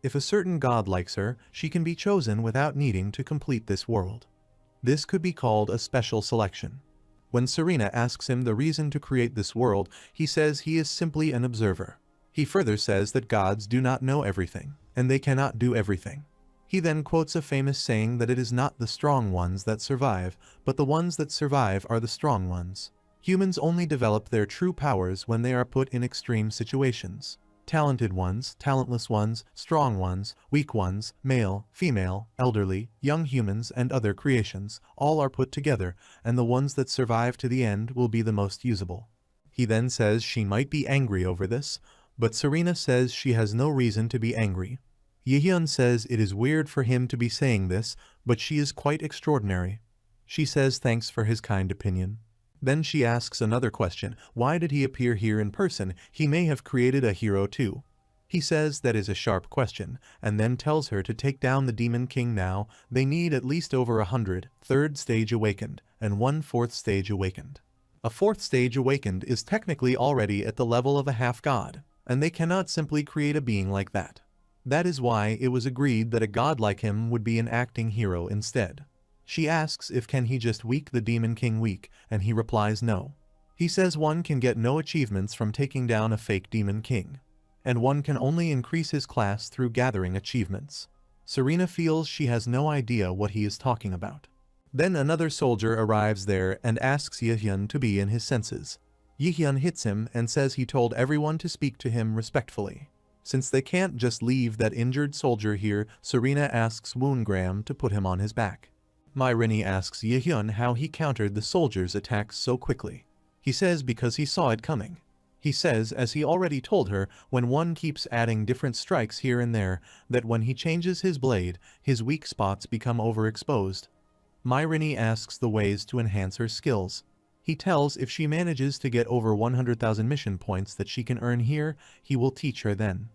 If a certain god likes her, she can be chosen without needing to complete this world. This could be called a special selection. When Serena asks him the reason to create this world, he says he is simply an observer. He further says that gods do not know everything, and they cannot do everything. He then quotes a famous saying that it is not the strong ones that survive, but the ones that survive are the strong ones. Humans only develop their true powers when they are put in extreme situations. Talented ones, talentless ones, strong ones, weak ones, male, female, elderly, young humans and other creations, all are put together, and the ones that survive to the end will be the most usable. He then says she might be angry over this, but Serena says she has no reason to be angry. Yihyun says it is weird for him to be saying this, but she is quite extraordinary. She says thanks for his kind opinion. Then she asks another question, why did he appear here in person? He may have created a hero too. He says that is a sharp question, and then tells her to take down the Demon King now. They need at least over 100, 3rd stage awakened, and 1 4th stage awakened. A 4th stage awakened is technically already at the level of a half-god, and they cannot simply create a being like that. That is why it was agreed that a god like him would be an acting hero instead. She asks if can he just weak the Demon King weak, and he replies no. He says one can get no achievements from taking down a fake Demon King, and one can only increase his class through gathering achievements. Serena feels she has no idea what he is talking about. Then another soldier arrives there and asks Yihyun to be in his senses. Yihyun hits him and says he told everyone to speak to him respectfully. Since they can't just leave that injured soldier here, Serena asks Woongram to put him on his back. Mai Rini asks Yihyun how he countered the soldiers' attacks so quickly. He says because he saw it coming. He says, as he already told her, when one keeps adding different strikes here and there, that when he changes his blade, his weak spots become overexposed. Mai Rini asks the ways to enhance her skills. He tells if she manages to get over 100,000 mission points that she can earn here, he will teach her then.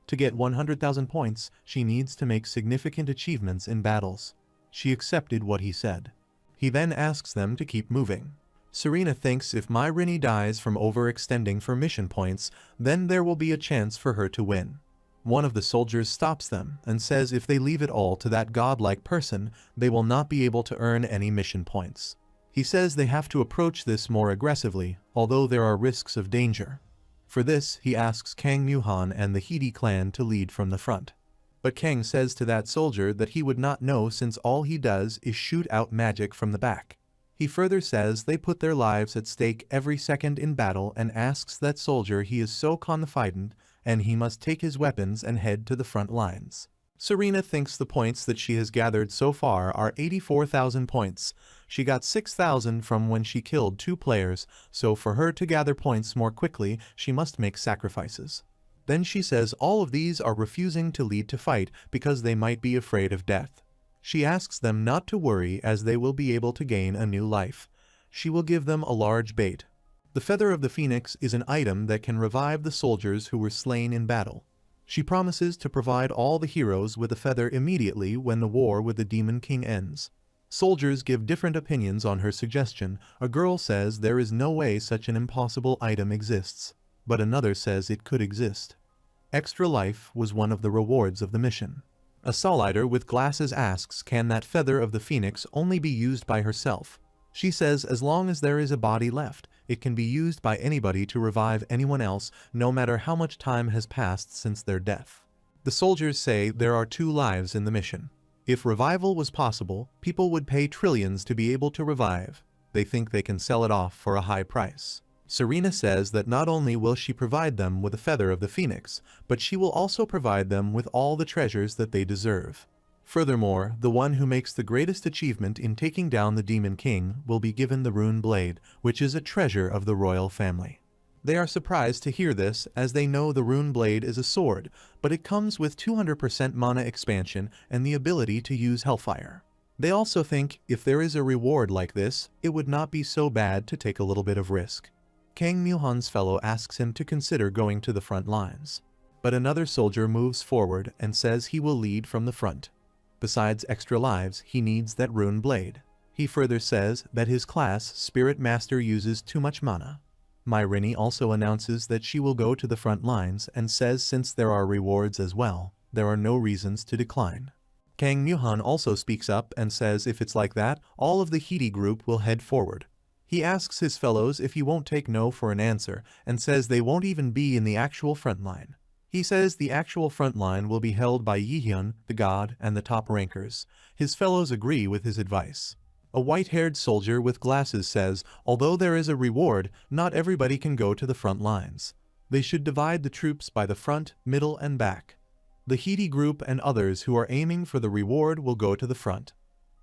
To get 100,000 points, she needs to make significant achievements in battles. She accepted what he said. He then asks them to keep moving. Serena thinks if Mai Rini dies from overextending for mission points, then there will be a chance for her to win. One of the soldiers stops them and says if they leave it all to that godlike person, they will not be able to earn any mission points. He says they have to approach this more aggressively, although there are risks of danger. For this, he asks Kang Myuhan and the Hidi clan to lead from the front. But Kang says to that soldier that he would not know since all he does is shoot out magic from the back. He further says they put their lives at stake every second in battle and asks that soldier he is so confident and he must take his weapons and head to the front lines. Serena thinks the points that she has gathered so far are 84,000 points. She got 6,000 from when she killed 2 players, so for her to gather points more quickly, she must make sacrifices. Then she says all of these are refusing to lead to fight because they might be afraid of death. She asks them not to worry as they will be able to gain a new life. She will give them a large bait. The feather of the phoenix is an item that can revive the soldiers who were slain in battle. She promises to provide all the heroes with a feather immediately when the war with the Demon King ends. Soldiers give different opinions on her suggestion. A girl says there is no way such an impossible item exists, but another says it could exist. Extra life was one of the rewards of the mission. A solider with glasses asks, can that feather of the phoenix only be used by herself? She says as long as there is a body left, it can be used by anybody to revive anyone else, no matter how much time has passed since their death. The soldiers say there are 2 lives in the mission. If revival was possible, people would pay trillions to be able to revive. They think they can sell it off for a high price. Serena says that not only will she provide them with a feather of the phoenix, but she will also provide them with all the treasures that they deserve. Furthermore, the one who makes the greatest achievement in taking down the Demon King will be given the rune blade, which is a treasure of the royal family. They are surprised to hear this, as they know the rune blade is a sword, but it comes with 200% mana expansion and the ability to use hellfire. They also think if there is a reward like this, it would not be so bad to take a little bit of risk. Kang Mu-han's fellow asks him to consider going to the front lines. But another soldier moves forward and says he will lead from the front. Besides extra lives, he needs that rune blade. He further says that his class, Spirit Master, uses too much mana. Myrini also announces that she will go to the front lines and says since there are rewards as well, there are no reasons to decline. Kang Mu-han also speaks up and says if it's like that, all of the Hidi group will head forward. He asks his fellows if he won't take no for an answer and says they won't even be in the actual front line. He says the actual front line will be held by Yihyun, the god, and the top rankers. His fellows agree with his advice. A white-haired soldier with glasses says, although there is a reward, not everybody can go to the front lines. They should divide the troops by the front, middle, and back. The Hidi group and others who are aiming for the reward will go to the front.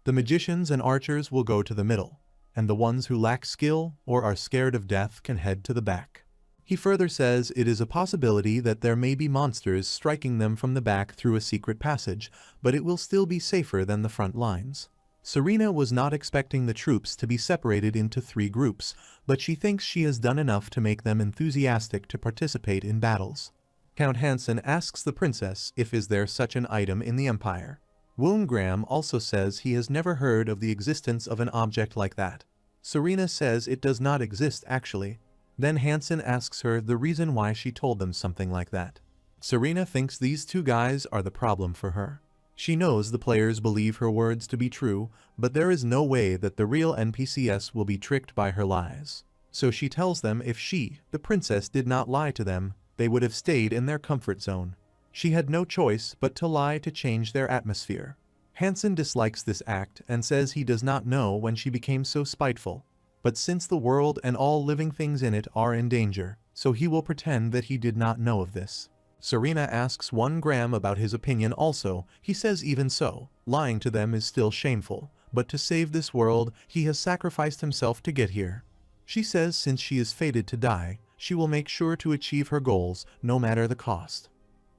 The magicians and archers will go to the middle, and the ones who lack skill or are scared of death can head to the back. He further says it is a possibility that there may be monsters striking them from the back through a secret passage, but it will still be safer than the front lines. Serena was not expecting the troops to be separated into 3 groups, but she thinks she has done enough to make them enthusiastic to participate in battles. Count Hansen asks the princess if is there such an item in the empire. Woongram also says he has never heard of the existence of an object like that. Serena says it does not exist actually. Then Hansen asks her the reason why she told them something like that. Serena thinks these 2 guys are the problem for her. She knows the players believe her words to be true, but there is no way that the real NPCs will be tricked by her lies. So she tells them if she, the princess, did not lie to them, they would have stayed in their comfort zone. She had no choice but to lie to change their atmosphere. Hansen dislikes this act and says he does not know when she became so spiteful. But since the world and all living things in it are in danger, so he will pretend that he did not know of this. Serena asks Woongram about his opinion also. He says even so, lying to them is still shameful, but to save this world, he has sacrificed himself to get here. She says since she is fated to die, she will make sure to achieve her goals, no matter the cost.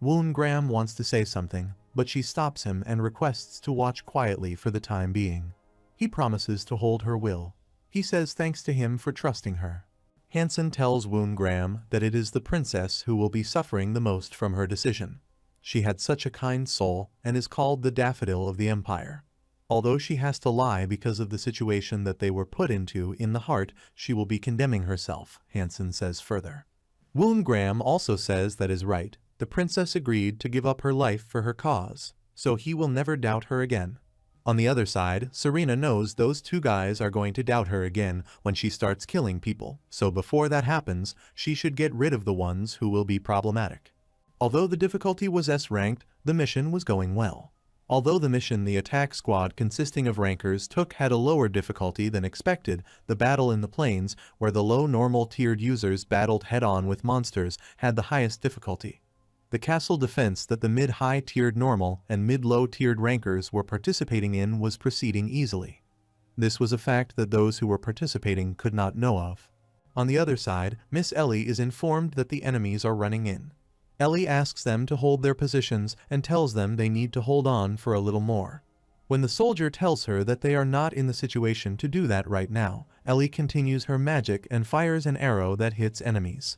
Woongram wants to say something, but she stops him and requests to watch quietly for the time being. He promises to hold her will. He says thanks to him for trusting her. Hansen tells Woongram that it is the princess who will be suffering the most from her decision. She had such a kind soul and is called the daffodil of the empire. Although she has to lie because of the situation that they were put into in the heart, she will be condemning herself, Hansen says further. Woongram also says that is right. The princess agreed to give up her life for her cause, so he will never doubt her again. On the other side, Serena knows those 2 guys are going to doubt her again when she starts killing people, so before that happens, she should get rid of the ones who will be problematic. Although the difficulty was S-ranked, the mission was going well. Although the mission the attack squad consisting of rankers took had a lower difficulty than expected, the battle in the plains, where the low normal tiered users battled head-on with monsters, had the highest difficulty. The castle defense that the mid-high tiered normal and mid-low tiered rankers were participating in was proceeding easily. This was a fact that those who were participating could not know of. On the other side, Miss Ellie is informed that the enemies are running in. Ellie asks them to hold their positions and tells them they need to hold on for a little more. When the soldier tells her that they are not in the situation to do that right now, Ellie continues her magic and fires an arrow that hits enemies.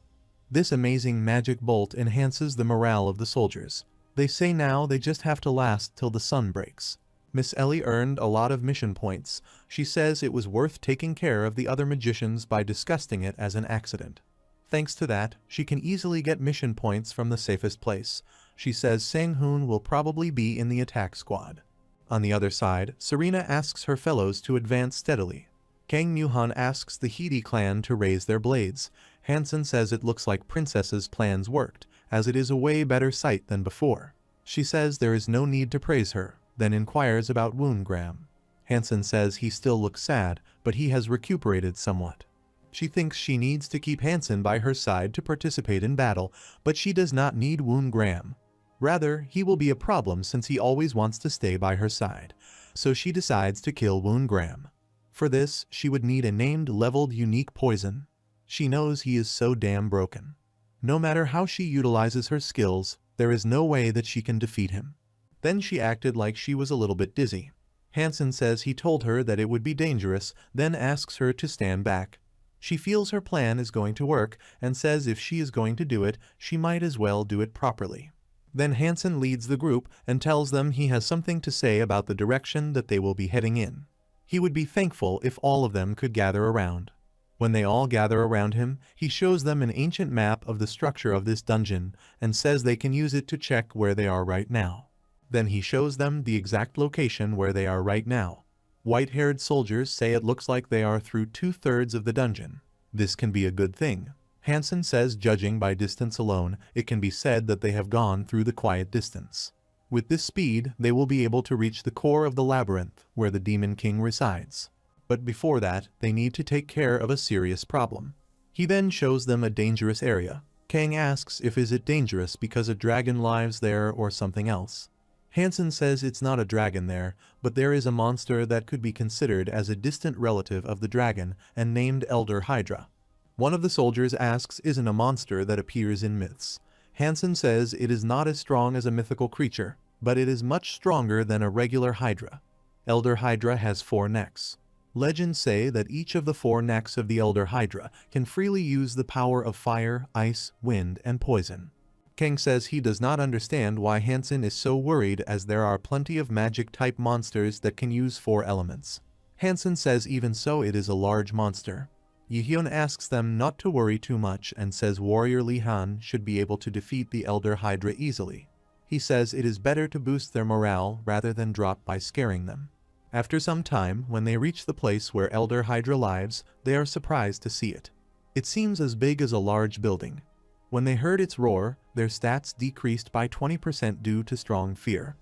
This amazing magic bolt enhances the morale of the soldiers. They say now they just have to last till the sun breaks. Miss Ellie earned a lot of mission points. She says it was worth taking care of the other magicians by disgusting it as an accident. Thanks to that, she can easily get mission points from the safest place. She says Seonghoon will probably be in the attack squad. On the other side, Serena asks her fellows to advance steadily. Kang Myuhan asks the Hidi clan to raise their blades. Hansen says it looks like Princess's plans worked, as it is a way better sight than before. She says there is no need to praise her, then inquires about Woongram. Hansen says he still looks sad, but he has recuperated somewhat. She thinks she needs to keep Hansen by her side to participate in battle, but she does not need Woongram. Rather, he will be a problem since he always wants to stay by her side. So she decides to kill Woongram. For this, she would need a named leveled unique poison. She knows he is so damn broken. No matter how she utilizes her skills, there is no way that she can defeat him. Then she acted like she was a little bit dizzy. Hansen says he told her that it would be dangerous, then asks her to stand back. She feels her plan is going to work and says if she is going to do it, she might as well do it properly. Then Hansen leads the group and tells them he has something to say about the direction that they will be heading in. He would be thankful if all of them could gather around. When they all gather around him, he shows them an ancient map of the structure of this dungeon and says they can use it to check where they are right now. Then he shows them the exact location where they are right now. White-haired soldiers say it looks like they are through 2/3 of the dungeon. This can be a good thing. Hansen says judging by distance alone, it can be said that they have gone through the quiet distance. With this speed, they will be able to reach the core of the labyrinth, where the Demon King resides. But before that, they need to take care of a serious problem. He then shows them a dangerous area. Kang asks if is it dangerous because a dragon lives there or something else. Hansen says it's not a dragon there, but there is a monster that could be considered as a distant relative of the dragon and named Elder Hydra. One of the soldiers asks isn't a monster that appears in myths. Hansen says it is not as strong as a mythical creature, but it is much stronger than a regular Hydra. Elder Hydra has 4 necks. Legends say that each of the 4 necks of the Elder Hydra can freely use the power of fire, ice, wind, and poison. Kang says he does not understand why Hansen is so worried as there are plenty of magic-type monsters that can use 4 elements. Hansen says even so it is a large monster. Yihyun asks them not to worry too much and says warrior Lee Han should be able to defeat the Elder Hydra easily. He says it is better to boost their morale rather than drop by scaring them. After some time, when they reach the place where Elder Hydra lives, they are surprised to see it. It seems as big as a large building. When they heard its roar, their stats decreased by 20% due to strong fear.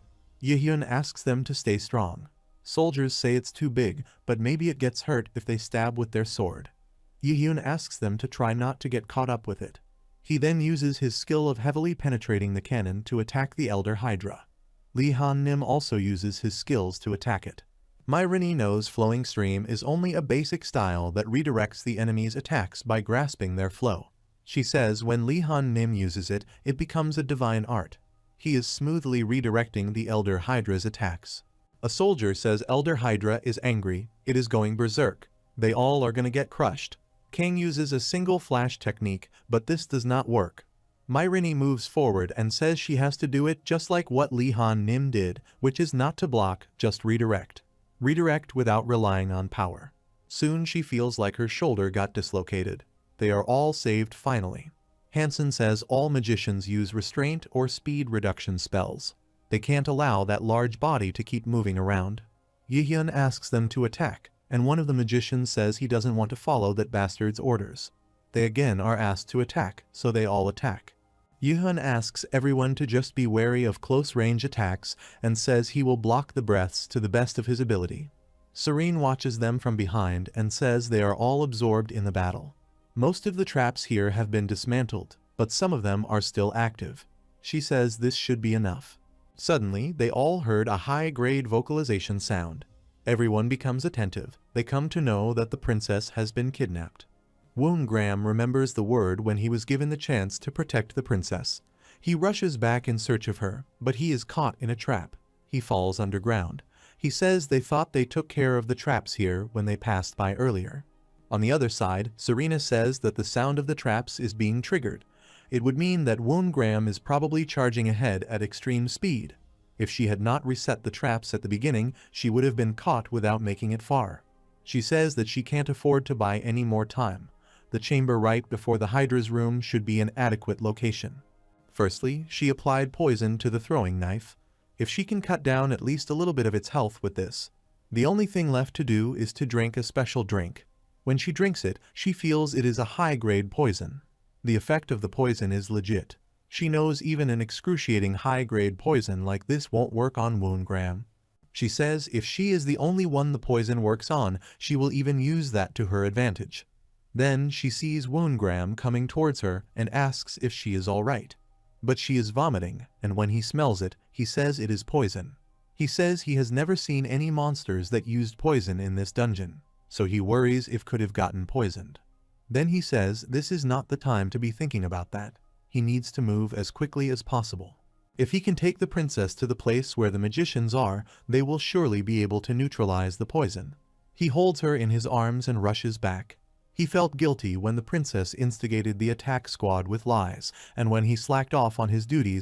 Yihyun asks them to stay strong. Soldiers say it's too big, but maybe it gets hurt if they stab with their sword. Yihyun asks them to try not to get caught up with it. He then uses his skill of heavily penetrating the cannon to attack the Elder Hydra. Lee Han Nim also uses his skills to attack it. Myrini knows Flowing Stream is only a basic style that redirects the enemy's attacks by grasping their flow. She says when Lee Han Nim uses it, it becomes a divine art. He is smoothly redirecting the Elder Hydra's attacks. A soldier says Elder Hydra is angry, it is going berserk. They all are gonna get crushed. Kang uses a single flash technique, but this does not work. Myrini moves forward and says she has to do it just like what Lee Han Nim did, which is not to block, just redirect. Redirect without relying on power. Soon she feels like her shoulder got dislocated. They are all saved finally. Hansen says all magicians use restraint or speed reduction spells. They can't allow that large body to keep moving around. Yihyun asks them to attack, and one of the magicians says he doesn't want to follow that bastard's orders. They again are asked to attack, so they all attack. Yihyun asks everyone to just be wary of close-range attacks and says he will block the breaths to the best of his ability. Serene watches them from behind and says they are all absorbed in the battle. Most of the traps here have been dismantled, but some of them are still active. She says this should be enough. Suddenly, they all heard a high-grade vocalization sound. Everyone becomes attentive. They come to know that the princess has been kidnapped. Woongram remembers the word when he was given the chance to protect the princess. He rushes back in search of her, but he is caught in a trap. He falls underground. He says they thought they took care of the traps here when they passed by earlier. On the other side, Serena says that the sound of the traps is being triggered. It would mean that Woongram is probably charging ahead at extreme speed. If she had not reset the traps at the beginning, she would have been caught without making it far. She says that she can't afford to buy any more time. The chamber right before the Hydra's room should be an adequate location. Firstly, she applied poison to the throwing knife. If she can cut down at least a little bit of its health with this, the only thing left to do is to drink a special drink. When she drinks it, she feels it is a high-grade poison. The effect of the poison is legit. She knows even an excruciating high-grade poison like this won't work on Woongram. She says if she is the only one the poison works on, she will even use that to her advantage. Then she sees Woongram coming towards her and asks if she is all right. But she is vomiting, and when he smells it, he says it is poison. He says he has never seen any monsters that used poison in this dungeon, so he worries if could have gotten poisoned. Then he says this is not the time to be thinking about that. He needs to move as quickly as possible. If he can take the princess to the place where the magicians are, they will surely be able to neutralize the poison. He holds her in his arms and rushes back. He felt guilty when the princess instigated the attack squad with lies, and when he slacked off on his duties,